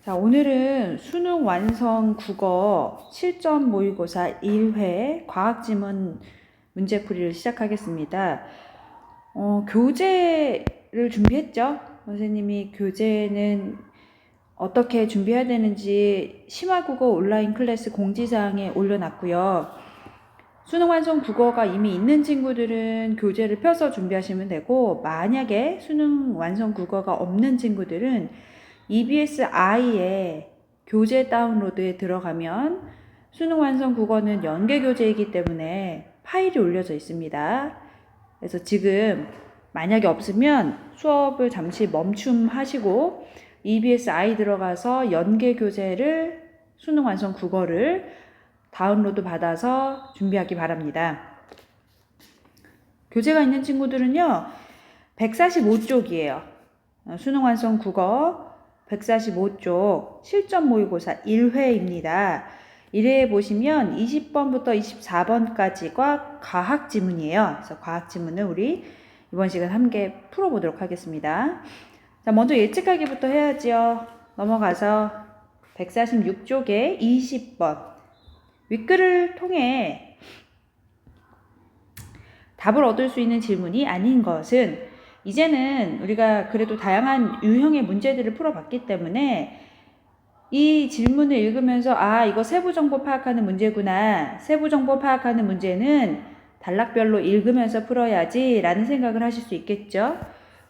자, 오늘은 수능 완성 국어 7점 모의고사 1회 과학지문 문제풀이를 시작하겠습니다. 교재를 준비했죠. 선생님이 교재는 어떻게 준비해야 되는지 심화국어 온라인 클래스 공지사항에 올려놨고요. 수능 완성 국어가 이미 있는 친구들은 교재를 펴서 준비하시면 되고, 만약에 수능 완성 국어가 없는 친구들은 EBS I에 교재 다운로드에 들어가면 수능 완성 국어는 연계 교재이기 때문에 파일이 올려져 있습니다. 그래서 지금 만약에 없으면 수업을 잠시 멈춤하시고 EBS I 들어가서 연계 교재를 수능 완성 국어를 다운로드 받아서 준비하기 바랍니다. 교재가 있는 친구들은요, 145쪽이에요. 수능 완성 국어 145쪽 실전 모의고사 1회입니다. 1회에 보시면 20번부터 24번까지가 과학 지문이에요. 그래서 과학 지문을 우리 이번 시간 함께 풀어보도록 하겠습니다. 자, 먼저 예측하기부터 해야지요. 넘어가서 146쪽에 20번 윗글을 통해 답을 얻을 수 있는 질문이 아닌 것은, 이제는 우리가 그래도 다양한 유형의 문제들을 풀어봤기 때문에 이 질문을 읽으면서 이거 세부정보 파악하는 문제구나, 세부정보 파악하는 문제는 단락별로 읽으면서 풀어야지 라는 생각을 하실 수 있겠죠.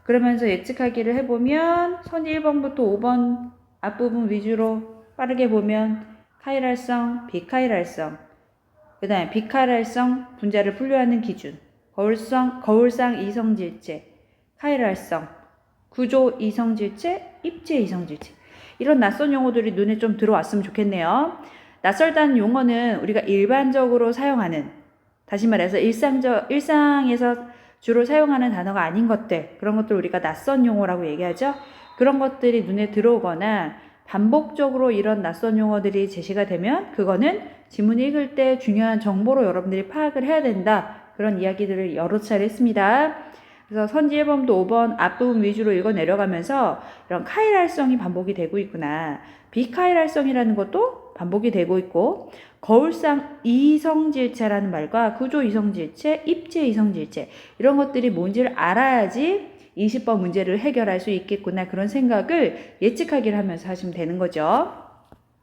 그러면서 예측하기를 해보면 선 1번부터 5번 앞부분 위주로 빠르게 보면 카이랄성, 비카이랄성, 그 다음에 비카이랄성 분자를 분류하는 기준, 거울상 이성질체, 카이랄성, 구조 이성질체, 입체 이성질체, 이런 낯선 용어들이 눈에 좀 들어왔으면 좋겠네요. 낯설다는 용어는 우리가 일반적으로 사용하는, 다시 말해서 일상에서 주로 사용하는 단어가 아닌 것들, 그런 것들 우리가 낯선 용어라고 얘기하죠. 그런 것들이 눈에 들어오거나 반복적으로 이런 낯선 용어들이 제시가 되면 그거는 지문 읽을 때 중요한 정보로 여러분들이 파악을 해야 된다, 그런 이야기들을 여러 차례 했습니다. 그래서 선지 1번부터 5번 앞부분 위주로 읽어 내려가면서 이런 카이랄성이 반복이 되고 있구나, 비카이랄성이라는 것도 반복이 되고 있고, 거울상 이성질체라는 말과 구조 이성질체, 입체 이성질체, 이런 것들이 뭔지를 알아야지 20번 문제를 해결할 수 있겠구나, 그런 생각을 예측하기를 하면서 하시면 되는 거죠.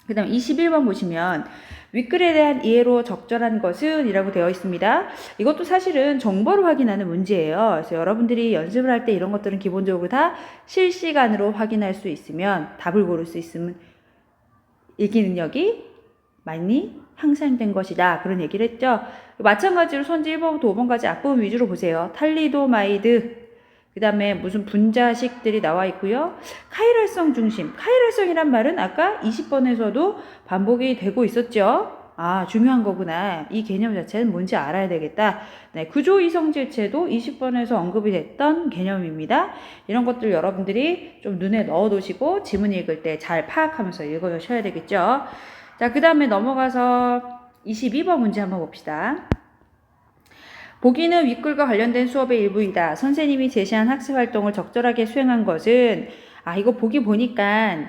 그 다음 21번 보시면 윗글에 대한 이해로 적절한 것은 이라고 되어 있습니다. 이것도 사실은 정보를 확인하는 문제예요. 그래서 여러분들이 연습을 할 때 이런 것들은 기본적으로 다 실시간으로 확인할 수 있으면, 답을 고를 수 있으면 읽기 능력이 많이 향상된 것이다, 그런 얘기를 했죠. 마찬가지로 선지 1번부터 5번까지 앞부분 위주로 보세요. 탈리도마이드, 그 다음에 무슨 분자식들이 나와 있고요. 카이랄성 중심, 카이랄성이란 말은 아까 20번에서도 반복이 되고 있었죠. 중요한 거구나, 이 개념 자체는 뭔지 알아야 되겠다. 네, 구조 이성질체도 20번에서 언급이 됐던 개념입니다. 이런 것들 여러분들이 좀 눈에 넣어 두시고 지문 읽을 때 잘 파악하면서 읽어 주셔야 되겠죠. 자, 그 다음에 넘어가서 22번 문제 한번 봅시다. 보기는 윗글과 관련된 수업의 일부이다. 선생님이 제시한 학습활동을 적절하게 수행한 것은, 이거 보기 보니까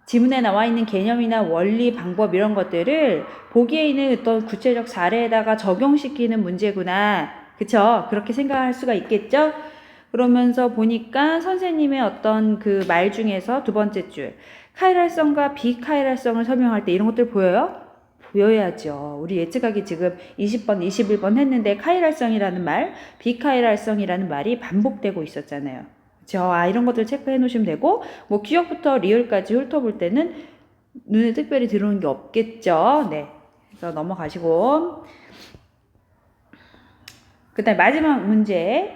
지문에 나와 있는 개념이나 원리, 방법, 이런 것들을 보기에 있는 어떤 구체적 사례에다가 적용시키는 문제구나, 그쵸? 그렇게 생각할 수가 있겠죠? 그러면서 보니까 선생님의 어떤 그 말 중에서 두 번째 줄, 카이랄성과 비카이랄성을 설명할 때 이런 것들 보여요? 보여야죠. 우리 예측하기 지금 20번, 21번 했는데 카이랄성이라는 말, 비카이랄성이라는 말이 반복되고 있었잖아요. 그렇죠? 이런 것들 체크해 놓으시면 되고, 뭐 기억부터 리을까지 훑어볼 때는 눈에 특별히 들어오는 게 없겠죠. 네. 그래서 넘어가시고, 그 다음에 마지막 문제가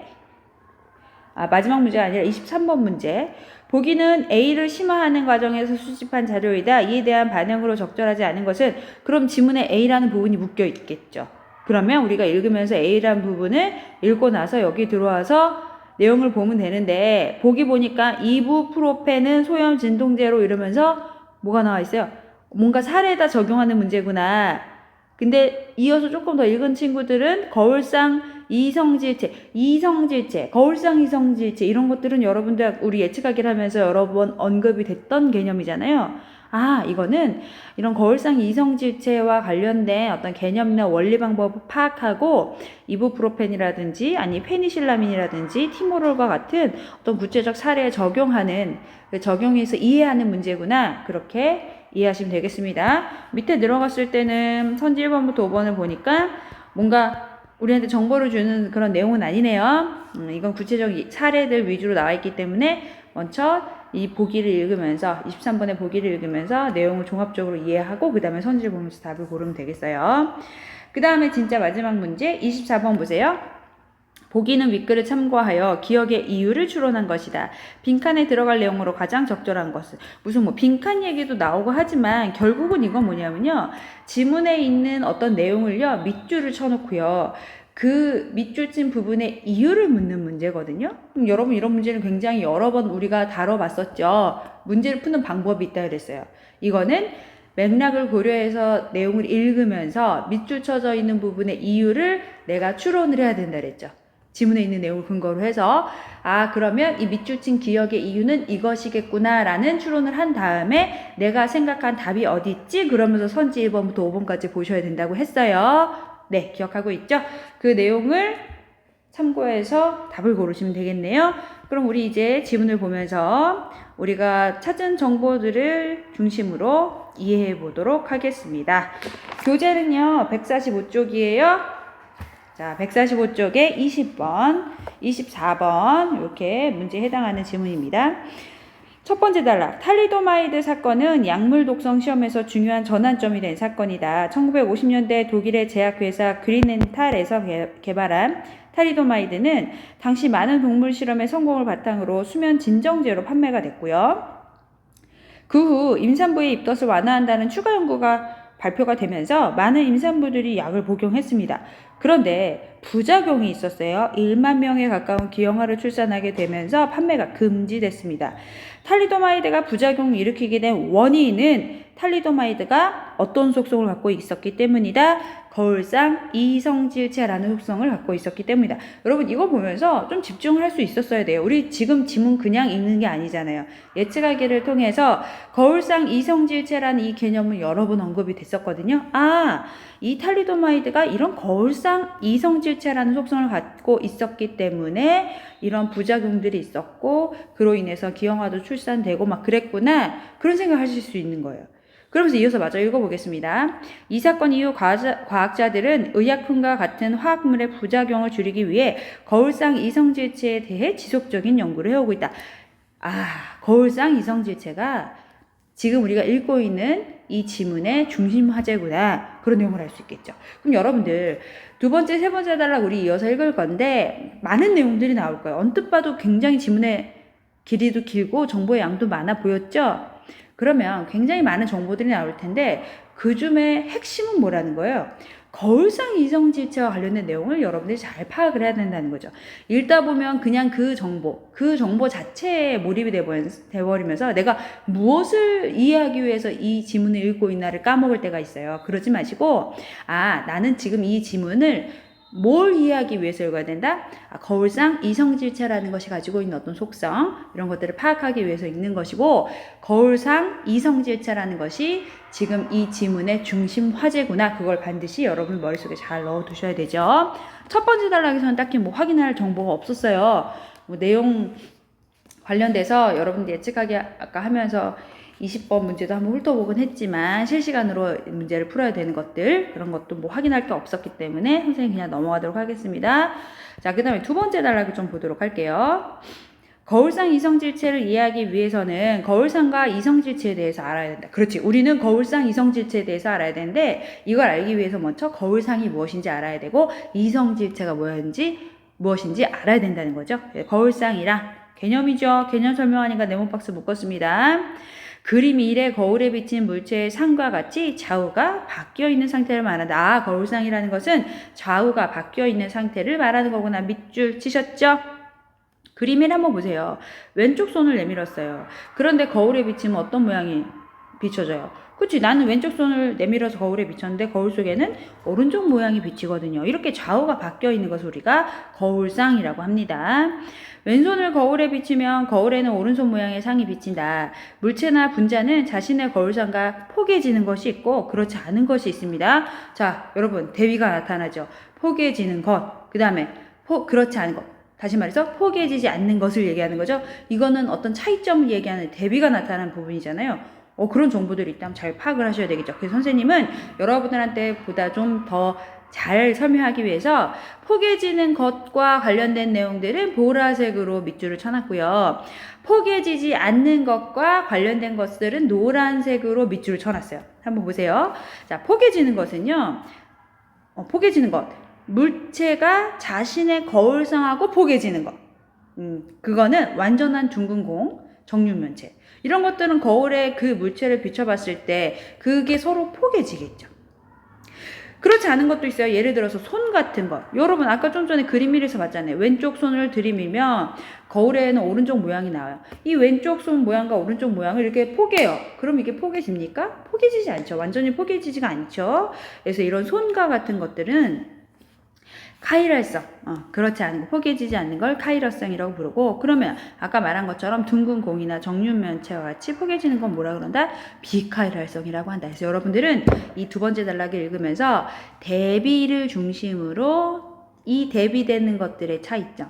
아니라 23번 문제. 보기는 A를 심화하는 과정에서 수집한 자료이다. 이에 대한 반응으로 적절하지 않은 것은, 그럼 지문에 A라는 부분이 묶여 있겠죠. 그러면 우리가 읽으면서 A라는 부분을 읽고 나서 여기 들어와서 내용을 보면 되는데, 보기 보니까 이부프로펜은 소염 진통제로 이러면서 뭐가 나와 있어요? 뭔가 사례에다 적용하는 문제구나. 근데 이어서 조금 더 읽은 친구들은 거울상 이성질체, 거울상 이성질체, 이런 것들은 여러분들 우리 예측하기를 하면서 여러 번 언급이 됐던 개념이잖아요. 아, 이거는 이런 거울상 이성질체와 관련된 어떤 개념이나 원리 방법을 파악하고 이부프로펜이라든지 아니 페니실라민이라든지 티모롤과 같은 어떤 구체적 사례에 적용하는 적용해서 이해하는 문제구나. 그렇게 이해하시면 되겠습니다. 밑에 들어갔을 때는 선지 1번부터 5번을 보니까 뭔가 우리한테 정보를 주는 그런 내용은 아니네요. 이건 구체적 사례들 위주로 나와 있기 때문에 먼저 이 보기를 읽으면서 23번의 보기를 읽으면서 내용을 종합적으로 이해하고 그 다음에 선지를 보면서 답을 고르면 되겠어요. 그 다음에 진짜 마지막 문제 24번 보세요. 보기는 윗글을 참고하여 기억의 이유를 추론한 것이다. 빈칸에 들어갈 내용으로 가장 적절한 것은 무슨 뭐 빈칸 얘기도 나오고 하지만 결국은 이건 뭐냐면요. 지문에 있는 어떤 내용을요. 밑줄을 쳐놓고요. 그 밑줄 친 부분의 이유를 묻는 문제거든요. 그럼 여러분 이런 문제는 굉장히 여러 번 우리가 다뤄봤었죠. 문제를 푸는 방법이 있다 그랬어요. 이거는 맥락을 고려해서 내용을 읽으면서 밑줄 쳐져 있는 부분의 이유를 내가 추론을 해야 된다 그랬죠. 지문에 있는 내용을 근거로 해서 아 그러면 이 밑줄 친 기억의 이유는 이것이겠구나 라는 추론을 한 다음에 내가 생각한 답이 어디 있지? 그러면서 선지 1번부터 5번까지 보셔야 된다고 했어요. 네, 기억하고 있죠? 그 내용을 참고해서 답을 고르시면 되겠네요. 그럼 우리 이제 지문을 보면서 우리가 찾은 정보들을 중심으로 이해해 보도록 하겠습니다. 교재는요, 145쪽이에요. 자, 145쪽에 20번, 24번 이렇게 문제에 해당하는 지문입니다. 첫 번째 단락, 탈리도마이드 사건은 약물 독성 시험에서 중요한 전환점이 된 사건이다. 1950년대 독일의 제약회사 그린엔탈에서 개발한 탈리도마이드는 당시 많은 동물 실험의 성공을 바탕으로 수면 진정제로 판매가 됐고요. 그 후 임산부의 입덧을 완화한다는 추가 연구가 발표가 되면서 많은 임산부들이 약을 복용했습니다. 그런데 부작용이 있었어요. 1만 명에 가까운 기형아를 출산하게 되면서 판매가 금지됐습니다. 탈리도마이드가 부작용을 일으키게 된 원인은 탈리도마이드가 어떤 속성을 갖고 있었기 때문이다. 거울상 이성질체라는 속성을 갖고 있었기 때문이다. 여러분 이거 보면서 좀 집중을 할 수 있었어야 돼요. 우리 지금 지문 그냥 읽는 게 아니잖아요. 예측하기를 통해서 거울상 이성질체라는 이 개념은 여러 번 언급이 됐었거든요. 아, 이 탈리도마이드가 이런 거울상 이성질체라는 속성을 갖고 있었기 때문에 이런 부작용들이 있었고 그로 인해서 기형아도 출산되고 막 그랬구나. 그런 생각을 하실 수 있는 거예요. 그러면서 이어서 마저 읽어보겠습니다. 이 사건 이후 과학자들은 의약품과 같은 화학물의 부작용을 줄이기 위해 거울상 이성질체에 대해 지속적인 연구를 해오고 있다. 아, 거울상 이성질체가 지금 우리가 읽고 있는 이 지문의 중심 화제구나. 그런 내용을 알 수 있겠죠. 그럼 여러분들 두 번째, 세 번째 단락 우리 이어서 읽을 건데 많은 내용들이 나올 거예요. 언뜻 봐도 굉장히 지문의 길이도 길고 정보의 양도 많아 보였죠? 그러면 굉장히 많은 정보들이 나올 텐데 그 중에 핵심은 뭐라는 거예요? 거울상 이성질체와 관련된 내용을 여러분들이 잘 파악을 해야 된다는 거죠. 읽다 보면 그냥 그 정보 자체에 몰입이 돼버리면서 내가 무엇을 이해하기 위해서 이 지문을 읽고 있나를 까먹을 때가 있어요. 그러지 마시고 아 나는 지금 이 지문을 뭘 이해하기 위해서 읽어야 된다? 아, 거울상 이성질체라는 것이 가지고 있는 어떤 속성 이런 것들을 파악하기 위해서 읽는 것이고 거울상 이성질체라는 것이 지금 이 지문의 중심 화제구나. 그걸 반드시 여러분 머릿속에 잘 넣어두셔야 되죠. 첫 번째 단락에서는 딱히 뭐 확인할 정보가 없었어요. 뭐 내용 관련돼서 여러분들 예측하기 아까 하면서 20번 문제도 한번 훑어보긴 했지만 실시간으로 문제를 풀어야 되는 것들 그런 것도 뭐 확인할 게 없었기 때문에 선생님 그냥 넘어가도록 하겠습니다. 자, 그 다음에 두 번째 단락을 좀 보도록 할게요. 거울상 이성질체를 이해하기 위해서는 거울상과 이성질체에 대해서 알아야 된다. 그렇지. 우리는 거울상 이성질체에 대해서 알아야 되는데 이걸 알기 위해서 먼저 거울상이 무엇인지 알아야 되고 이성질체가 무엇인지 알아야 된다는 거죠. 거울상이랑 개념이죠. 개념 설명하니까 네모박스 묶었습니다. 그림 1의 거울에 비친 물체의 상과 같이 좌우가 바뀌어 있는 상태를 말한다. 아, 거울상이라는 것은 좌우가 바뀌어 있는 상태를 말하는 거구나. 밑줄 치셨죠? 그림을 한번 보세요. 왼쪽 손을 내밀었어요. 그런데 거울에 비치면 어떤 모양이 비춰져요. 그치? 나는 왼쪽 손을 내밀어서 거울에 비쳤는데 거울 속에는 오른쪽 모양이 비치거든요. 이렇게 좌우가 바뀌어 있는 것을 우리가 거울상이라고 합니다. 왼손을 거울에 비치면 거울에는 오른손 모양의 상이 비친다. 물체나 분자는 자신의 거울상과 포개지는 것이 있고 그렇지 않은 것이 있습니다. 자, 여러분 대비가 나타나죠. 포개지는 것, 그 다음에 그렇지 않은 것. 다시 말해서 포개지지 않는 것을 얘기하는 거죠. 이거는 어떤 차이점을 얘기하는 대비가 나타나는 부분이잖아요. 그런 정보들이 있다면 잘 파악을 하셔야 되겠죠. 그래서 선생님은 여러분들한테 보다 좀 더 잘 설명하기 위해서 포개지는 것과 관련된 내용들은 보라색으로 밑줄을 쳐놨고요. 포개지지 않는 것과 관련된 것들은 노란색으로 밑줄을 쳐놨어요. 한번 보세요. 자, 포개지는 것은요. 포개지는 것. 물체가 자신의 거울상하고 포개지는 것. 그거는 완전한 둥근 공, 정육면체. 이런 것들은 거울에 그 물체를 비춰봤을 때 그게 서로 포개지겠죠. 그렇지 않은 것도 있어요. 예를 들어서 손 같은 것. 여러분 아까 좀 전에 그림미에서 봤잖아요. 왼쪽 손을 들이밀면 거울에는 오른쪽 모양이 나와요. 이 왼쪽 손 모양과 오른쪽 모양을 이렇게 포개요. 그럼 이게 포개집니까? 포개지지 않죠. 완전히 포개지지가 않죠. 그래서 이런 손과 같은 것들은 카이랄성, 그렇지 않은 거, 포개지지 않는 걸 카이랄성이라고 부르고, 그러면 아까 말한 것처럼 둥근 공이나 정육면체와 같이 포개지는 건 뭐라 그런다? 비카이랄성이라고 한다. 그래서 여러분들은 이 두 번째 단락을 읽으면서 대비를 중심으로 이 대비되는 것들의 차이점,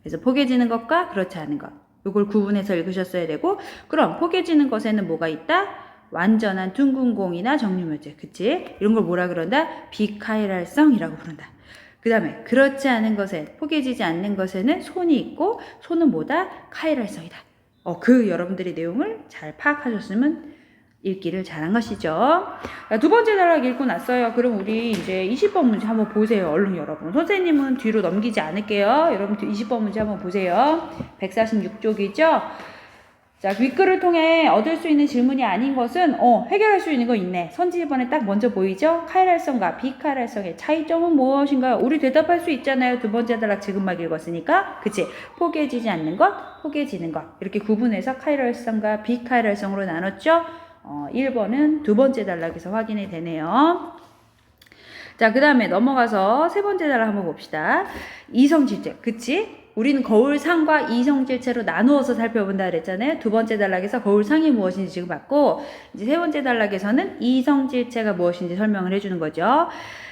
그래서 포개지는 것과 그렇지 않은 것, 이걸 구분해서 읽으셨어야 되고, 그럼 포개지는 것에는 뭐가 있다? 완전한 둥근 공이나 정육면체, 그치? 이런 걸 뭐라 그런다? 비카이랄성이라고 부른다. 그 다음에 그렇지 않은 것에, 포개지지 않는 것에는 손이 있고 손은 뭐다? 카이랄성이다. 그 여러분들이 내용을 잘 파악하셨으면 읽기를 잘한 것이죠. 두 번째 단락 읽고 났어요. 그럼 우리 이제 20번 문제 한번 보세요. 얼른 여러분. 선생님은 뒤로 넘기지 않을게요. 여러분 20번 문제 한번 보세요. 146쪽이죠. 자, 윗글을 통해 얻을 수 있는 질문이 아닌 것은 해결할 수 있는 거 있네. 선지 1번에 딱 먼저 보이죠? 카이랄성과 비카이랄성의 차이점은 무엇인가요? 우리 대답할 수 있잖아요. 두 번째 단락 지금 막 읽었으니까. 그치? 포개지지 않는 것, 포개지는 것. 이렇게 구분해서 카이랄성과 비카이랄성으로 나눴죠? 1번은 두 번째 단락에서 확인이 되네요. 자, 그 다음에 넘어가서 세 번째 단락 한번 봅시다. 이성질체. 그치? 우리는 거울상과 이성질체로 나누어서 살펴본다 그랬잖아요. 두 번째 단락에서 거울상이 무엇인지 지금 봤고, 이제 세 번째 단락에서는 이성질체가 무엇인지 설명을 해주는 거죠.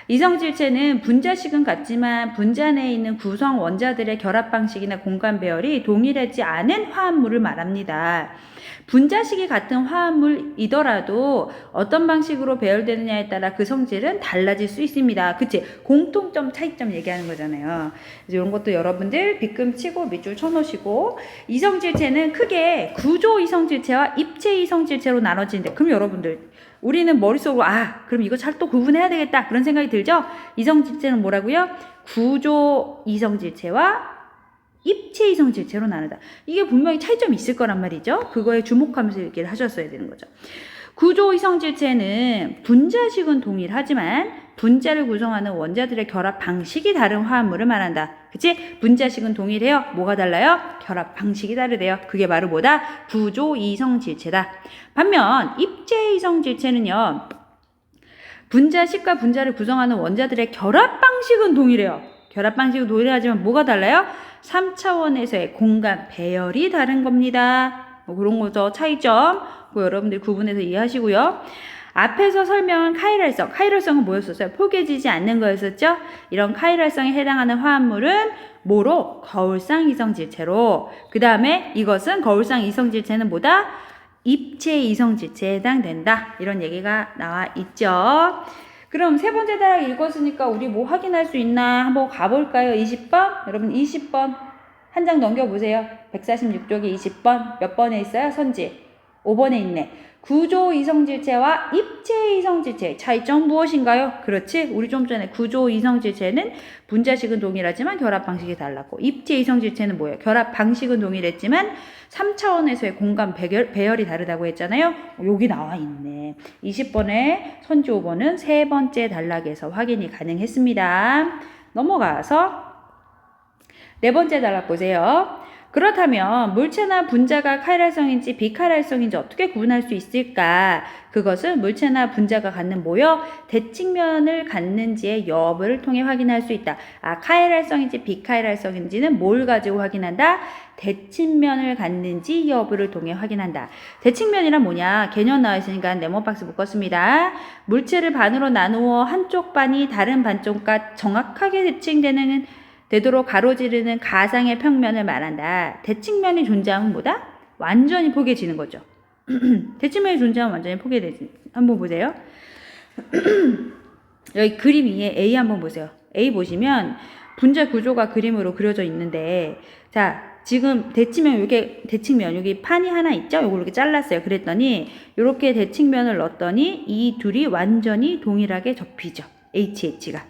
이성질체는 분자식은 같지만 분자 내에 있는 구성 원자들의 결합 방식이나 공간 배열이 동일하지 않은 화합물을 말합니다. 분자식이 같은 화합물이더라도 어떤 방식으로 배열되느냐에 따라 그 성질은 달라질 수 있습니다. 그치? 공통점, 차이점 얘기하는 거잖아요. 이런 것도 여러분들 빗금 치고 밑줄 쳐놓으시고, 이성질체는 크게 구조 이성질체와 입체 이성질체로 나눠지는데, 그럼 여러분들 우리는 머릿속으로 그럼 이거 잘 또 구분해야 되겠다 그런 생각이 들죠? 이성질체는 뭐라고요? 구조 이성질체와 입체 이성질체로 나누다. 이게 분명히 차이점이 있을 거란 말이죠. 그거에 주목하면서 얘기를 하셨어야 되는 거죠. 구조 이성질체는 분자식은 동일하지만 분자를 구성하는 원자들의 결합 방식이 다른 화합물을 말한다. 그치? 분자식은 동일해요. 뭐가 달라요? 결합 방식이 다르대요. 그게 바로 뭐다? 구조 이성질체다. 반면 입체 이성질체는요, 분자식과 분자를 구성하는 원자들의 결합 방식은 동일해요. 결합 방식은 동일하지만 뭐가 달라요? 3차원에서의 공간 배열이 다른 겁니다. 그런 거죠. 차이점. 여러분들 구분해서 이해하시고요. 앞에서 설명한 카이랄성. 카이랄성은 뭐였었어요? 포개지지 않는 거였었죠? 이런 카이랄성에 해당하는 화합물은 뭐로? 거울상 이성질체로. 그 다음에 이것은 거울상 이성질체는 뭐다? 입체 이성질체에 해당된다. 이런 얘기가 나와 있죠. 그럼 세 번째 단락 읽었으니까 우리 뭐 확인할 수 있나 한번 가볼까요? 20번? 여러분 20번 한 장 넘겨보세요. 146쪽에 20번 몇 번에 있어요? 선지 5번에 있네. 구조 이성질체와 입체 이성질체 차이점 무엇인가요? 그렇지? 우리 좀 전에 구조 이성질체는 분자식은 동일하지만 결합 방식이 달랐고, 입체 이성질체는 뭐예요? 결합 방식은 동일했지만 3차원에서의 공간 배열이 다르다고 했잖아요. 여기 나와 있네. 20번에 선지 5번은 세 번째 단락에서 확인이 가능했습니다. 넘어가서 네 번째 단락 보세요. 그렇다면 물체나 분자가 카이랄성인지 비카이랄성인지 어떻게 구분할 수 있을까? 그것은 물체나 분자가 갖는 모여 대칭면을 갖는지의 여부를 통해 확인할 수 있다. 카이랄성인지 비카이랄성인지는 뭘 가지고 확인한다? 대칭면을 갖는지 여부를 통해 확인한다. 대칭면이란 뭐냐? 개념 나와 있으니까 네모박스 묶었습니다. 물체를 반으로 나누어 한쪽 반이 다른 반쪽과 정확하게 대칭되는 되도록 가로지르는 가상의 평면을 말한다. 대칭면이 존재하면 뭐다? 완전히 포개지는 거죠. 대칭면이 존재하면 완전히 포개되지. 한번 보세요. 여기 그림 위에 A 한번 보세요. A 보시면 분자 구조가 그림으로 그려져 있는데, 자, 지금 대칭면, 요게 대칭면, 여기 판이 하나 있죠? 요걸 이렇게 잘랐어요. 그랬더니, 요렇게 대칭면을 넣었더니, 이 둘이 완전히 동일하게 접히죠. HH가.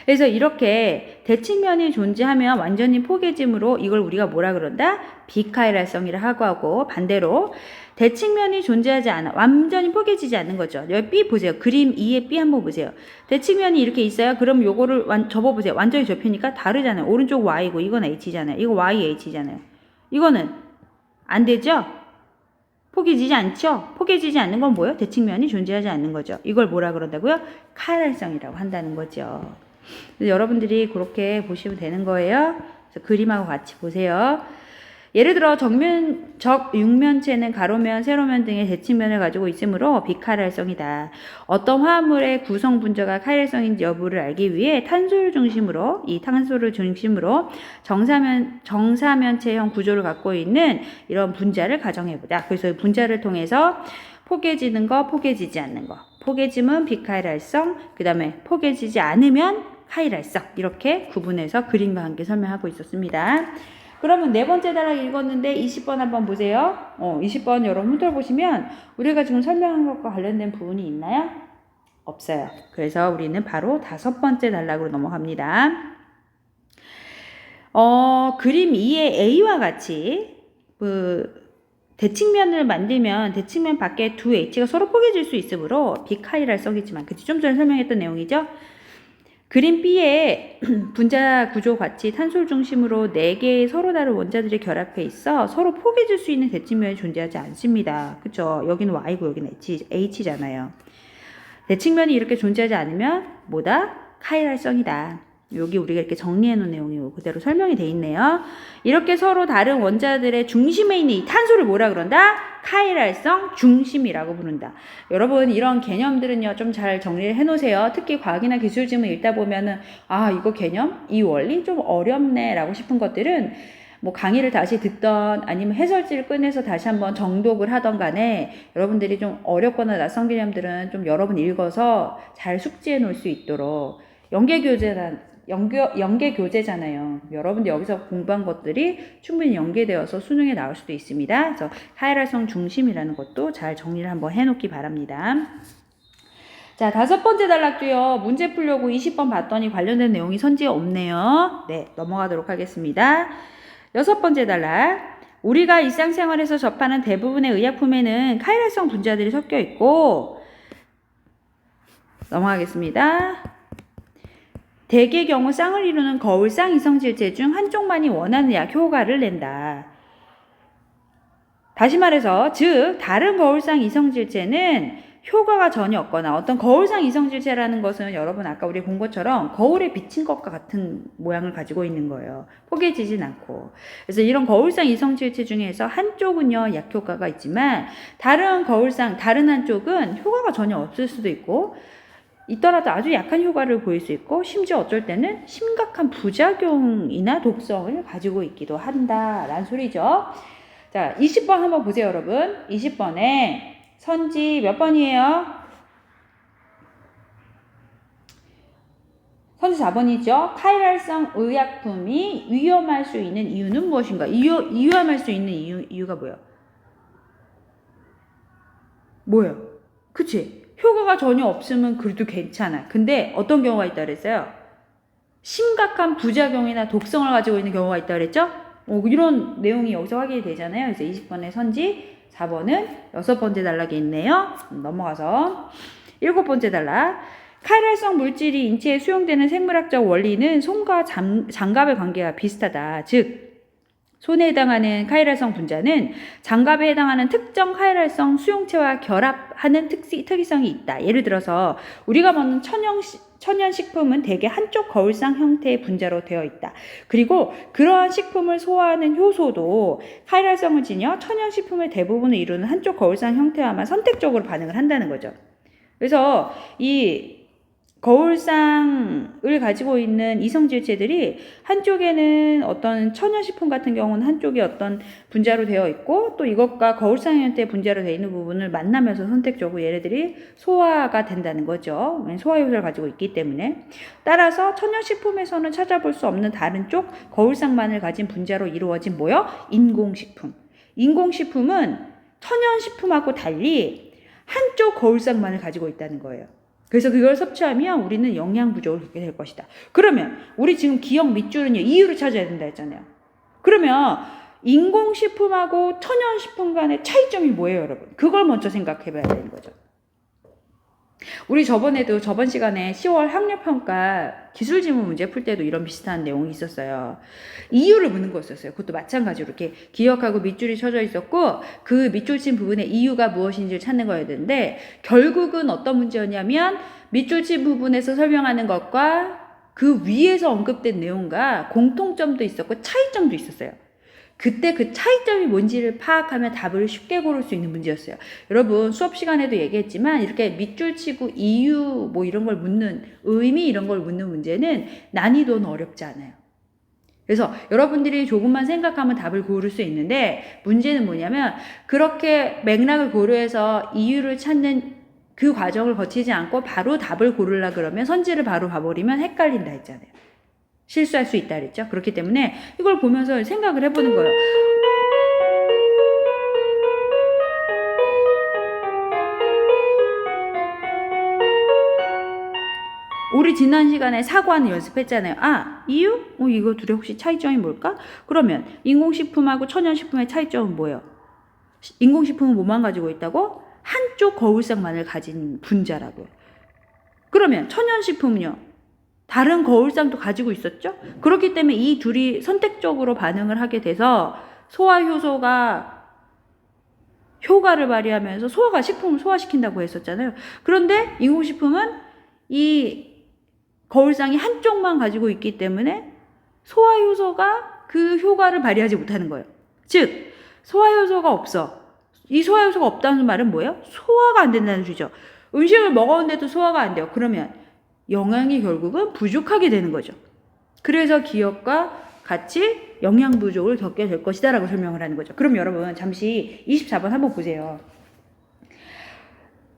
그래서 이렇게 대칭면이 존재하면 완전히 포개짐으로 이걸 우리가 뭐라 그런다? 비카이랄성이라 하고 반대로 대칭면이 존재하지 않아. 완전히 포개지지 않는 거죠. 여기 B 보세요. 그림 2의 B 한번 보세요. 대칭면이 이렇게 있어요. 그럼 요거를 접어보세요. 완전히 접히니까 다르잖아요. 오른쪽 Y고 이건 H잖아요. 이거 YH잖아요. 이거는 안 되죠? 포개지지 않죠? 포개지지 않는 건 뭐예요? 대칭면이 존재하지 않는 거죠. 이걸 뭐라 그런다고요? 카이랄성이라고 한다는 거죠. 여러분들이 그렇게 보시면 되는 거예요. 그래서 그림하고 같이 보세요. 예를 들어 정면적 육면체는 가로면, 세로면 등의 대칭면을 가지고 있으므로 비카이랄성이다. 어떤 화합물의 구성 분자가 카이랄성인지 여부를 알기 위해 탄소를 중심으로 정사면체형 구조를 갖고 있는 이런 분자를 가정해보자. 그래서 분자를 통해서 포개지는 거, 포개지지 않는 거. 포개짐은 비카이랄성, 그 다음에 포개지지 않으면 카이랄성. 이렇게 구분해서 그림과 함께 설명하고 있었습니다. 그러면 네 번째 단락 읽었는데 20번 한번 보세요. 20번 여러분 훑어보시면 우리가 지금 설명한 것과 관련된 부분이 있나요? 없어요. 그래서 우리는 바로 다섯 번째 단락으로 넘어갑니다. 그림 2의 A와 같이 대칭면을 만들면 대칭면 밖에 두 H가 서로 포개질 수 있으므로 비카이랄성이지만 그치? 좀 전에 설명했던 내용이죠. 그림 B의 분자 구조 같이 탄소를 중심으로 4개의 서로 다른 원자들이 결합해 있어 서로 포개질 수 있는 대칭면이 존재하지 않습니다. 그쵸? 여기는 Y고 여기는 H잖아요. 대칭면이 이렇게 존재하지 않으면 뭐다? 카이랄성이다. 여기 우리가 이렇게 정리해 놓은 내용이 그대로 설명이 돼 있네요. 이렇게 서로 다른 원자들의 중심에 있는 이 탄소를 뭐라 그런다? 카이랄성 중심이라고 부른다. 여러분 이런 개념들은요 좀 잘 정리를 해 놓으세요. 특히 과학이나 기술 지문 읽다 보면은 이거 개념? 이 원리 좀 어렵네 라고 싶은 것들은 뭐 강의를 다시 듣던 아니면 해설지를 꺼내서 다시 한번 정독을 하던 간에 여러분들이 좀 어렵거나 낯선 개념들은 좀 여러 번 읽어서 잘 숙지해 놓을 수 있도록 연계교재잖아요. 여러분들 여기서 공부한 것들이 충분히 연계되어서 수능에 나올 수도 있습니다. 그래서 카이랄성 중심이라는 것도 잘 정리를 한번 해놓기 바랍니다. 자, 다섯 번째 단락도요. 문제 풀려고 20번 봤더니 관련된 내용이 선지에 없네요. 네, 넘어가도록 하겠습니다. 여섯 번째 단락. 우리가 일상생활에서 접하는 대부분의 의약품에는 카이랄성 분자들이 섞여 있고 넘어가겠습니다. 대개의 경우 쌍을 이루는 거울상 이성질체 중 한쪽만이 원하는 약 효과를 낸다. 다시 말해서 즉 다른 거울상 이성질체는 효과가 전혀 없거나 어떤 거울상 이성질체라는 것은 여러분 아까 우리 본 것처럼 거울에 비친 것과 같은 모양을 가지고 있는 거예요. 포개지진 않고. 그래서 이런 거울상 이성질체 중에서 한쪽은요 약효과가 있지만 다른 한쪽은 효과가 전혀 없을 수도 있고 있더라도 아주 약한 효과를 보일 수 있고 심지어 어쩔 때는 심각한 부작용이나 독성을 가지고 있기도 한다라는 소리죠. 자, 20번 한번 보세요, 여러분. 20번에 선지 몇 번이에요? 선지 4번이죠. 카이랄성 의약품이 위험할 수 있는 이유는 무엇인가? 위험할 수 있는 이유가 뭐예요? 그치? 효과가 전혀 없으면 그래도 괜찮아. 근데 어떤 경우가 있다 그랬어요? 심각한 부작용이나 독성을 가지고 있는 경우가 있다 그랬죠? 이런 내용이 여기서 확인이 되잖아요. 그래서 20번의 선지, 4번은 6번째 단락에 있네요. 넘어가서 7번째 단락. 카이랄성 물질이 인체에 수용되는 생물학적 원리는 손과 장갑의 관계가 비슷하다. 즉 손에 해당하는 카이랄성 분자는 장갑에 해당하는 특정 카이랄성 수용체와 결합하는 특이성이 있다. 예를 들어서 우리가 먹는 천연식품은 대개 한쪽 거울상 형태의 분자로 되어 있다. 그리고 그러한 식품을 소화하는 효소도 카이랄성을 지녀 천연식품의 대부분을 이루는 한쪽 거울상 형태와만 선택적으로 반응을 한다는 거죠. 그래서 이 거울상을 가지고 있는 이성질체들이 한쪽에는 어떤 천연식품 같은 경우는 한쪽이 어떤 분자로 되어 있고 또 이것과 거울상 형태의 분자로 되어 있는 부분을 만나면서 선택적으로 얘네들이 소화가 된다는 거죠. 소화 효소를 가지고 있기 때문에. 따라서 천연식품에서는 찾아볼 수 없는 다른 쪽 거울상만을 가진 분자로 이루어진 뭐요? 인공식품. 인공식품은 천연식품하고 달리 한쪽 거울상만을 가지고 있다는 거예요. 그래서 그걸 섭취하면 우리는 영양 부족을 겪게 될 것이다. 그러면 우리 지금 기억 밑줄은요. 이유를 찾아야 된다 했잖아요. 그러면 인공식품하고 천연식품 간의 차이점이 뭐예요, 여러분? 그걸 먼저 생각해 봐야 되는 거죠. 우리 저번 시간에 10월 학력평가 기술지문 문제 풀 때도 이런 비슷한 내용이 있었어요. 이유를 묻는 거였었어요. 그것도 마찬가지로 이렇게 기억하고 밑줄이 쳐져 있었고 그 밑줄 친 부분의 이유가 무엇인지를 찾는 거였는데 결국은 어떤 문제였냐면 밑줄 친 부분에서 설명하는 것과 그 위에서 언급된 내용과 공통점도 있었고 차이점도 있었어요. 그때 그 차이점이 뭔지를 파악하면 답을 쉽게 고를 수 있는 문제였어요. 여러분 수업 시간에도 얘기했지만 이렇게 밑줄 치고 이유 뭐 이런 걸 묻는 의미 이런 걸 묻는 문제는 난이도는 어렵지 않아요. 그래서 여러분들이 조금만 생각하면 답을 고를 수 있는데 문제는 뭐냐면 그렇게 맥락을 고려해서 이유를 찾는 그 과정을 거치지 않고 바로 답을 고르려 그러면 선지를 바로 봐버리면 헷갈린다 했잖아요. 실수할 수 있다 그랬죠. 그렇기 때문에 이걸 보면서 생각을 해보는 거예요. 우리 지난 시간에 사고하는 연습했잖아요. 아, 이유? 이거 둘의 혹시 차이점이 뭘까? 그러면 인공식품하고 천연식품의 차이점은 뭐예요? 인공식품은 뭐만 가지고 있다고? 한쪽 거울상만을 가진 분자라고요. 그러면 천연식품은요? 다른 거울상도 가지고 있었죠? 그렇기 때문에 이 둘이 선택적으로 반응을 하게 돼서 소화효소가 효과를 발휘하면서 식품을 소화시킨다고 했었잖아요. 그런데 인공식품은 이 거울상이 한쪽만 가지고 있기 때문에 소화효소가 그 효과를 발휘하지 못하는 거예요. 즉, 소화효소가 없어. 이 소화효소가 없다는 말은 뭐예요? 소화가 안 된다는 소리죠. 음식을 먹었는데도 소화가 안 돼요. 그러면 영양이 결국은 부족하게 되는 거죠. 그래서 기억과 같이 영양 부족을 겪게 될 것이다 라고 설명을 하는 거죠. 그럼 여러분 잠시 24번 한번 보세요.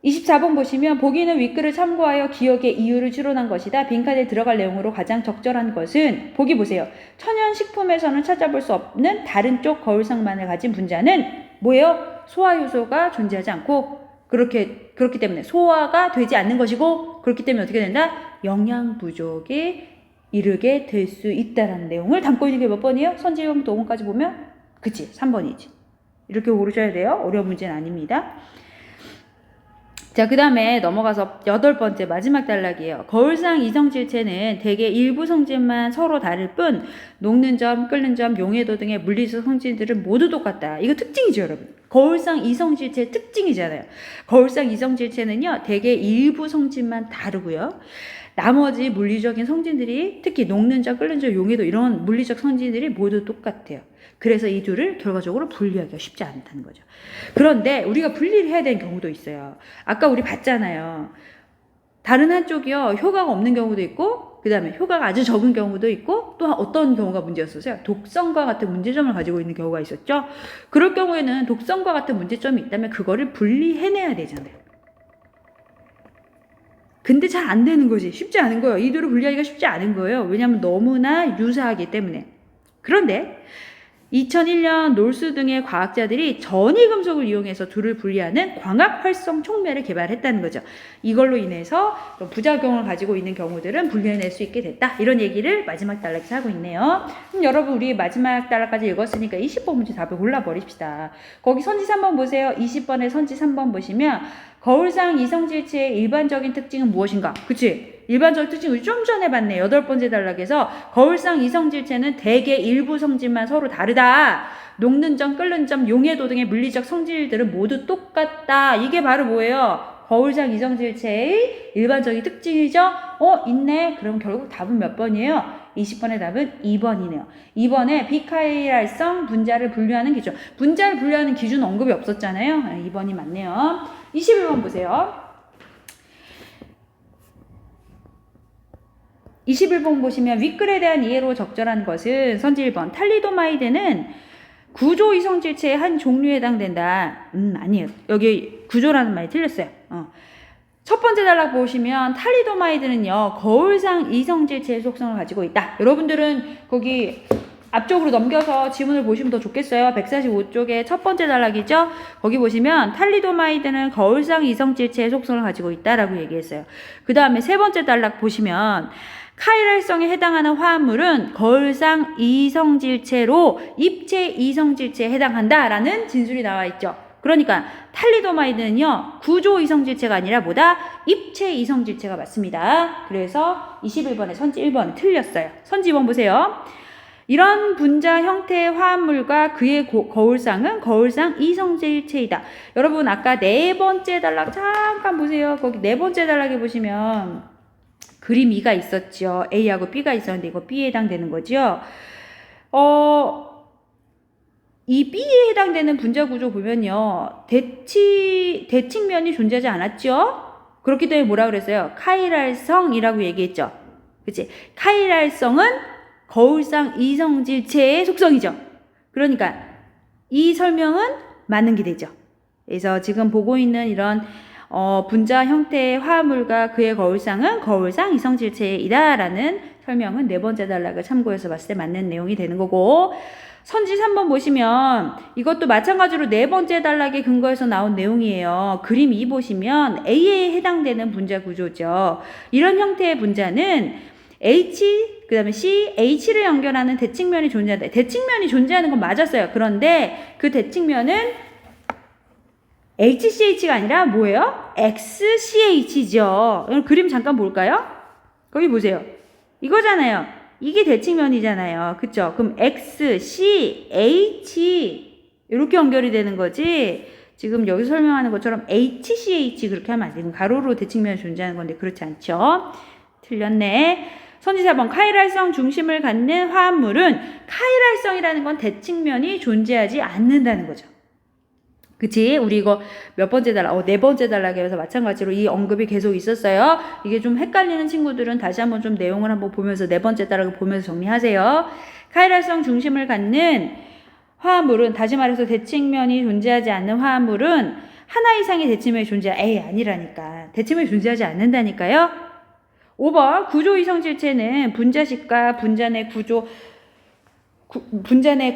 24번 보시면 보기는 윗글을 참고하여 기억의 이유를 추론한 것이다. 빈칸에 들어갈 내용으로 가장 적절한 것은 보기 보세요. 천연식품에서는 찾아볼 수 없는 다른 쪽 거울상만을 가진 분자는 뭐예요? 소화효소가 존재하지 않고 그렇기 때문에 소화가 되지 않는 것이고 그렇기 때문에 어떻게 된다? 영양 부족에 이르게 될 수 있다라는 내용을 담고 있는 게 몇 번이에요? 선지형부터 5번까지 보면 그치 3번이지. 이렇게 고르셔야 돼요. 어려운 문제는 아닙니다. 자, 그 다음에 넘어가서 8번째 마지막 단락이에요. 거울상 이성질체는 대개 일부 성질만 서로 다를 뿐 녹는 점, 끓는 점, 용해도 등의 물리적 성질들은 모두 똑같다. 이거 특징이죠, 여러분. 거울상 이성질체의 특징이잖아요. 거울상 이성질체는요, 대개 일부 성질만 다르고요. 나머지 물리적인 성질들이 특히 녹는 점, 끓는 점, 용해도 이런 물리적 성질들이 모두 똑같아요. 그래서 이 둘을 결과적으로 분리하기가 쉽지 않다는 거죠. 그런데 우리가 분리를 해야 되는 경우도 있어요. 아까 우리 봤잖아요. 다른 한쪽이요, 효과가 없는 경우도 있고, 그 다음에 효과가 아주 적은 경우도 있고, 또 어떤 경우가 문제였었어요? 독성과 같은 문제점을 가지고 있는 경우가 있었죠. 그럴 경우에는 독성과 같은 문제점이 있다면 그거를 분리해내야 되잖아요. 근데 잘 안 되는 거지. 쉽지 않은 거예요. 이 둘을 분리하기가 쉽지 않은 거예요. 왜냐하면 너무나 유사하기 때문에. 그런데 2001년 놀수 등의 과학자들이 전이금속을 이용해서 둘을 분리하는 광학 활성 촉매를 개발했다는 거죠. 이걸로 인해서 부작용을 가지고 있는 경우들은 분리해낼 수 있게 됐다. 이런 얘기를 마지막 단락에서 하고 있네요. 그럼 여러분 우리 마지막 단락까지 읽었으니까 20번 문제 답을 골라버립시다. 거기 선지 3번 보세요. 20번에 선지 3번 보시면 거울상 이성질체의 일반적인 특징은 무엇인가? 그치? 일반적 특징 우리 좀 전에 봤네. 8번째 단락에서 거울상 이성질체는 대개 일부 성질만 서로 다르다. 녹는 점, 끓는 점, 용해도 등의 물리적 성질들은 모두 똑같다. 이게 바로 뭐예요? 거울상 이성질체의 일반적인 특징이죠? 있네. 그럼 결국 답은 몇 번이에요? 20번의 답은 2번이네요. 2번에 비카이랄성 분자를 분류하는 기준. 분자를 분류하는 기준 언급이 없었잖아요. 2번이 맞네요. 21번 보세요. 21번 보시면 윗글에 대한 이해로 적절한 것은 선지 1번 탈리도마이드는 구조 이성질체의 한 종류에 해당된다. 아니에요. 여기 구조라는 말이 틀렸어요. 첫 번째 단락 보시면 탈리도마이드는요 거울상 이성질체의 속성을 가지고 있다. 여러분들은 거기 앞쪽으로 넘겨서 지문을 보시면 더 좋겠어요. 145쪽의 첫 번째 단락이죠. 거기 보시면 탈리도마이드는 거울상 이성질체의 속성을 가지고 있다라고 얘기했어요. 그 다음에 세 번째 단락 보시면 카이랄성에 해당하는 화합물은 거울상 이성질체로 입체 이성질체에 해당한다라는 진술이 나와 있죠. 그러니까 탈리도마이드는요 구조 이성질체가 아니라 뭐다? 입체 이성질체가 맞습니다. 그래서 21번에 선지 1번은 틀렸어요. 선지 2번 보세요. 이런 분자 형태의 화합물과 그의 거울상은 거울상 이성질체이다. 여러분 아까 네 번째 단락 잠깐 보세요. 거기 네 번째 단락에 보시면 그림 2가 있었죠. A하고 B가 있었는데 이거 B에 해당되는 거죠. 이 B에 해당되는 분자 구조 보면요. 대칭면이 존재하지 않았죠? 그렇기 때문에 뭐라 그랬어요? 카이랄성이라고 얘기했죠. 그치? 카이랄성은 거울상 이성질체의 속성이죠. 그러니까 이 설명은 맞는 게 되죠. 그래서 지금 보고 있는 이런 분자 형태의 화합물과 그의 거울상은 거울상 이성질체이다 라는 설명은 네 번째 단락을 참고해서 봤을 때 맞는 내용이 되는 거고, 선지 3번 보시면 이것도 마찬가지로 네 번째 단락에 근거해서 나온 내용이에요. 그림 2 보시면 A에 해당되는 분자 구조죠. 이런 형태의 분자는 H, 그 다음에 C, H를 연결하는 대칭면이 존재한다. 대칭면이 존재하는 건 맞았어요. 그런데 그 대칭면은 HCH가 아니라 뭐예요? XCH죠. 그림 잠깐 볼까요? 거기 보세요. 이거잖아요. 이게 대칭면이잖아요. 그쵸? 그럼 X, C, H 이렇게 연결이 되는 거지. 지금 여기서 설명하는 것처럼 HCH 그렇게 하면 안 되고 가로로 대칭면이 존재하는 건데 그렇지 않죠? 틀렸네. 선지 4번 카이랄성 중심을 갖는 화합물은 카이랄성이라는 건 대칭면이 존재하지 않는다는 거죠. 그치? 우리 이거 몇 번째 단락? 네 번째 단락에서 마찬가지로 이 언급이 계속 있었어요. 이게 좀 헷갈리는 친구들은 다시 한번 좀 내용을 한번 보면서 네 번째 단락을 보면서 정리하세요. 카이랄성 중심을 갖는 화합물은, 다시 말해서 대칭면이 존재하지 않는 화합물은 하나 이상의 대칭면이 아니라니까. 대칭면이 존재하지 않는다니까요. 5번 구조 이성질체는 분자식과 분자 내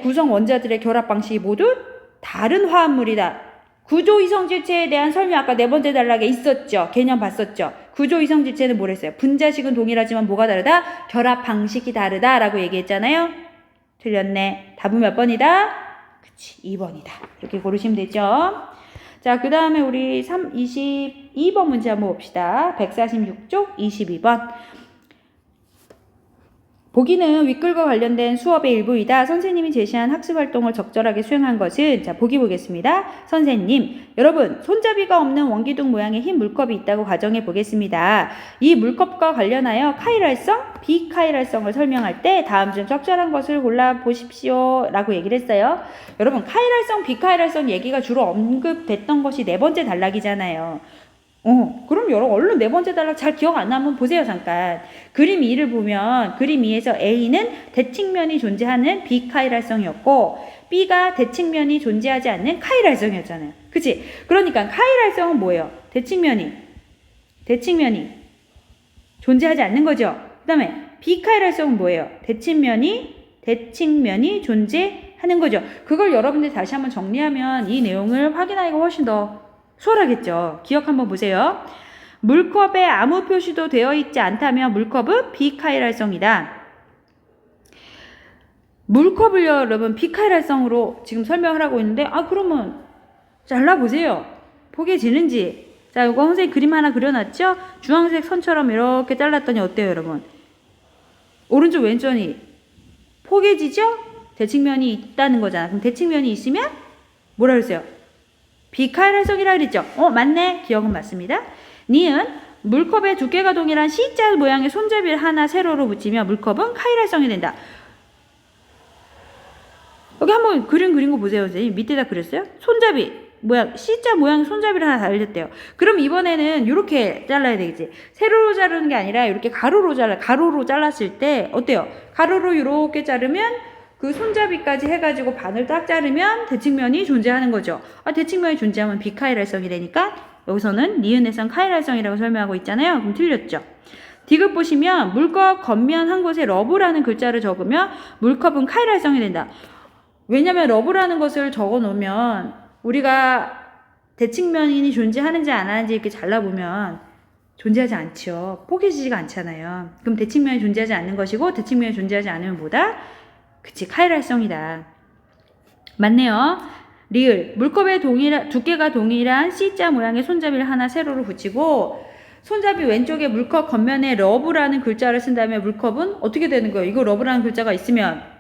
구성 원자들의 결합 방식이 모두 다른 화합물이다. 구조 이성질체에 대한 설명 아까 네 번째 단락에 있었죠. 개념 봤었죠. 구조 이성질체는 뭐랬어요? 분자식은 동일하지만 뭐가 다르다? 결합 방식이 다르다 라고 얘기했잖아요. 틀렸네. 답은 몇 번이다? 그치, 2번이다. 이렇게 고르시면 되죠. 자, 그 다음에 우리 22번 문제 한번 봅시다. 146쪽 22번. 보기는 윗글과 관련된 수업의 일부이다. 선생님이 제시한 학습활동을 적절하게 수행한 것은, 자, 보기 보겠습니다. 선생님, 여러분, 손잡이가 없는 원기둥 모양의 흰 물컵이 있다고 가정해 보겠습니다. 이 물컵과 관련하여 카이랄성, 비카이랄성을 설명할 때 다음 중 적절한 것을 골라보십시오 라고 얘기를 했어요. 여러분, 카이랄성, 비카이랄성 얘기가 주로 언급됐던 것이 네 번째 단락이잖아요. 그럼 여러분 얼른 네 번째 단락 잘 기억 안 나면 보세요. 잠깐 그림 2를 보면 그림 2에서 A는 대칭면이 존재하는 비카이랄성이었고 B가 대칭면이 존재하지 않는 카이랄성이었잖아요. 그치? 그러니까 카이랄성은 뭐예요? 대칭면이 존재하지 않는 거죠. 그 다음에 비카이랄성은 뭐예요? 대칭면이 존재하는 거죠. 그걸 여러분들 다시 한번 정리하면 이 내용을 확인하기가 훨씬 더 수월하겠죠. 기억 한번 보세요. 물컵에 아무 표시도 되어 있지 않다면 물컵은 비카이랄성이다. 물컵을요, 여러분 비카이랄성으로 지금 설명을 하고 있는데, 그러면 잘라보세요. 보게 지는지. 자, 이거 선생님 그림 하나 그려놨죠? 주황색 선처럼 이렇게 잘랐더니 어때요, 여러분? 오른쪽 왼쪽이 포개지죠? 대칭면이 있다는 거잖아. 그럼 대칭면이 있으면 뭐라 그랬어요? 비카일성이라 그랬죠? 맞네. 기억은 맞습니다. 니은 물컵의 두께가 동일한 C자 모양의 손잡이를 하나 세로로 붙이며 물컵은 카일성이 된다. 여기 한번 그림 그린 거 보세요, 선생님. 밑에다 그렸어요? 손잡이 모양, C자 모양의 손잡이를 하나 달렸대요. 그럼 이번에는 이렇게 잘라야 되겠지. 세로로 자르는 게 아니라 이렇게 가로로 잘랐을 때 어때요? 가로로 이렇게 자르면 그 손잡이까지 해가지고 반을 딱 자르면 대칭면이 존재하는 거죠. 대칭면이 존재하면 비카일성이 되니까 여기서는 니은에선 카일성이라고 설명하고 있잖아요. 그럼 틀렸죠. 디귿 보시면 물컵 겉면 한 곳에 러브라는 글자를 적으면 물컵은 카일성이 된다. 왜냐면 러브라는 것을 적어 놓으면 우리가 대칭면이 존재하는지 안 하는지 이렇게 잘라보면 존재하지 않죠. 포개지지가 않잖아요. 그럼 대칭면이 존재하지 않는 것이고 대칭면이 존재하지 않으면 뭐다? 그치, 카일성이다. 맞네요. 리을 물컵의 두께가 동일한 C자 모양의 손잡이를 하나 세로로 붙이고 손잡이 왼쪽에 물컵 겉면에 러브라는 글자를 쓴 다음에 물컵은 어떻게 되는 거예요? 이거 러브라는 글자가 있으면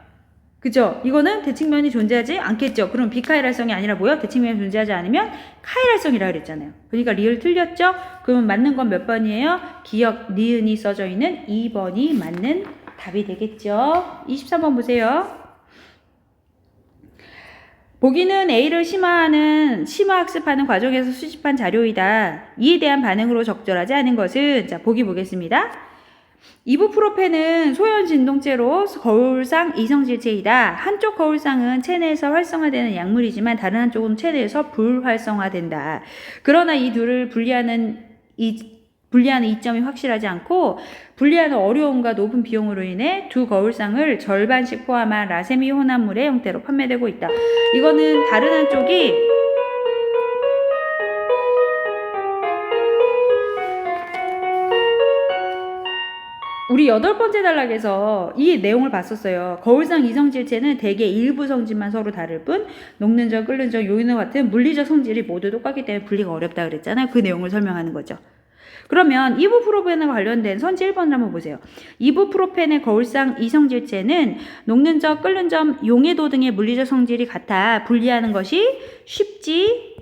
그죠? 이거는 대칭면이 존재하지 않겠죠. 그럼 비카일성이 아니라 뭐요? 대칭면이 존재하지 않으면 카일성이라고 그랬잖아요. 그러니까 리을 틀렸죠? 그러면 맞는 건 몇 번이에요? 기역 니은이 써져 있는 2번이 맞는 답이 되겠죠. 23번 보세요. 보기는 A를 심화학습하는 과정에서 수집한 자료이다. 이에 대한 반응으로 적절하지 않은 것은 자, 보기 보겠습니다. 이부프로펜은 소연 진동제로 거울상 이성질체이다. 한쪽 거울상은 체내에서 활성화되는 약물이지만 다른 한쪽은 체내에서 불활성화된다. 그러나 이 둘을 분리하는 이점이 확실하지 않고 분리하는 어려움과 높은 비용으로 인해 두 거울상을 절반씩 포함한 라세미 혼합물의 형태로 판매되고 있다. 이거는 다른 한쪽이 우리 8번째 단락에서 이 내용을 봤었어요. 거울상 이성질체는 대개 일부 성질만 서로 다를 뿐 녹는적, 끓는적, 요인과 같은 물리적 성질이 모두 똑같기 때문에 분리가 어렵다 그랬잖아요. 그 내용을 설명하는 거죠. 그러면 이부프로펜에 관련된 선지 1번을 한번 보세요. 이부프로펜의 거울상 이성질체는 녹는적, 끓는적, 용해도 등의 물리적 성질이 같아 분리하는 것이 쉽지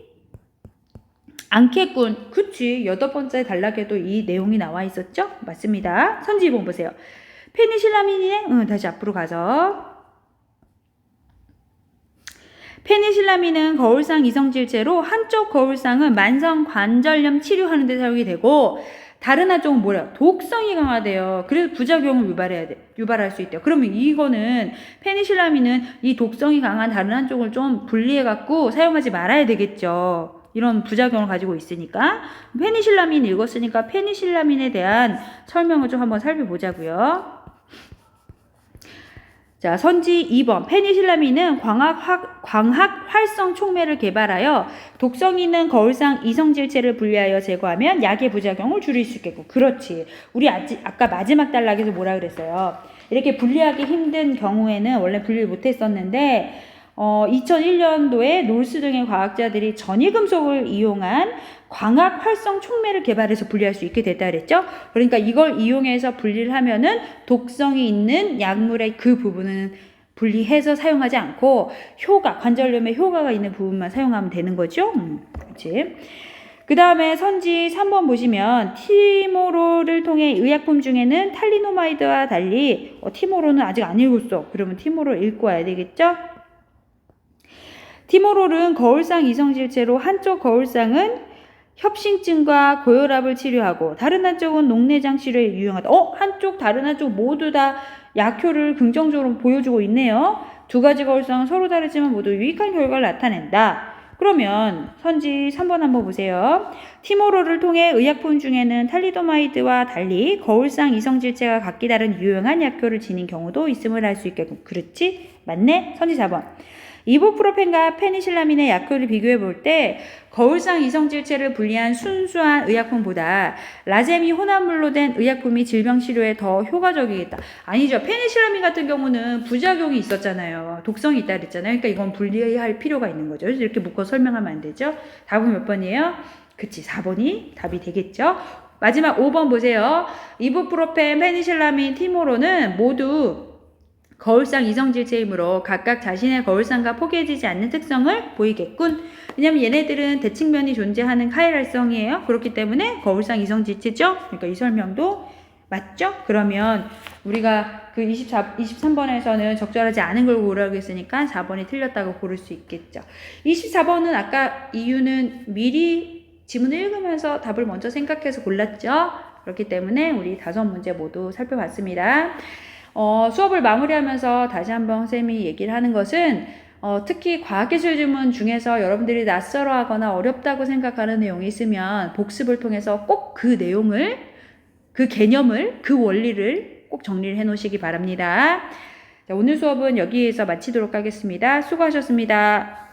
않겠군. 그치. 8번째 단락에도 이 내용이 나와 있었죠? 맞습니다. 선지 2번 보세요. 페니실라민이네? 다시 앞으로 가서. 페니실라민은 거울상 이성질제로 한쪽 거울상은 만성 관절염 치료하는 데 사용이 되고 다른 한쪽은 뭐래요? 독성이 강하대요. 그래서 부작용을 유발할 수 있대요. 그러면 이거는 페니실라민은 이 독성이 강한 다른 한쪽을 좀 분리해갖고 사용하지 말아야 되겠죠. 이런 부작용을 가지고 있으니까. 페니실라민 읽었으니까 페니실라민에 대한 설명을 좀 한번 살펴보자고요. 자, 선지 2번. 페니실라민은 광학 활성 촉매를 개발하여 독성 있는 거울상 이성질체를 분리하여 제거하면 약의 부작용을 줄일 수 있겠고. 그렇지. 우리 아까 마지막 단락에서 뭐라 그랬어요? 이렇게 분리하기 힘든 경우에는 원래 분리를 못했었는데 2001년도에 놀스 등의 과학자들이 전이금속을 이용한 광학 활성 촉매를 개발해서 분리할 수 있게 됐다 그랬죠. 그러니까 이걸 이용해서 분리를 하면은 독성이 있는 약물의 그 부분은 분리해서 사용하지 않고 관절염에 효과가 있는 부분만 사용하면 되는 거죠. 그렇지. 그 다음에 선지 3번 보시면 티모로를 통해 의약품 중에는 탈리노마이드와 달리 티모로는 아직 안 읽었어. 그러면 티모로 읽고 와야 되겠죠. 티모롤은 거울상 이성질체로 한쪽 거울상은 협심증과 고혈압을 치료하고 다른 한쪽은 녹내장 치료에 유용하다. 다른 한쪽 모두 다 약효를 긍정적으로 보여주고 있네요. 두 가지 거울상은 서로 다르지만 모두 유익한 결과를 나타낸다. 그러면 선지 3번 한번 보세요. 티모롤을 통해 의약품 중에는 탈리도마이드와 달리 거울상 이성질체가 각기 다른 유용한 약효를 지닌 경우도 있음을 알 수 있겠고. 그렇지? 맞네? 선지 4번. 이부프로펜과 페니실라민의 약효를 비교해 볼 때 거울상 이성질체를 분리한 순수한 의약품보다 라제미 혼합물로 된 의약품이 질병 치료에 더 효과적이겠다. 아니죠. 페니실라민 같은 경우는 부작용이 있었잖아요. 독성이 있다 그랬잖아요. 그러니까 이건 분리할 필요가 있는 거죠. 이렇게 묶어 설명하면 안 되죠. 답은 몇 번이에요? 그치, 4번이 답이 되겠죠. 마지막 5번 보세요. 이부프로펜, 페니실라민, 티모로는 모두 거울상 이성질체이므로 각각 자신의 거울상과 포개지지 않는 특성을 보이겠군. 왜냐면 얘네들은 대칭면이 존재하는 카이랄성이에요. 그렇기 때문에 거울상 이성질체죠. 그러니까 이 설명도 맞죠? 그러면 우리가 그 23번에서는 적절하지 않은 걸 고르라고 했으니까 4번이 틀렸다고 고를 수 있겠죠. 24번은 아까 이유는 미리 지문을 읽으면서 답을 먼저 생각해서 골랐죠. 그렇기 때문에 우리 5문제 모두 살펴봤습니다. 수업을 마무리하면서 다시 한번 선생님이 얘기를 하는 것은 특히 과학기술 지문 중에서 여러분들이 낯설어 하거나 어렵다고 생각하는 내용이 있으면 복습을 통해서 꼭 그 내용을, 그 개념을, 그 원리를 꼭 정리를 해 놓으시기 바랍니다. 자, 오늘 수업은 여기에서 마치도록 하겠습니다. 수고하셨습니다.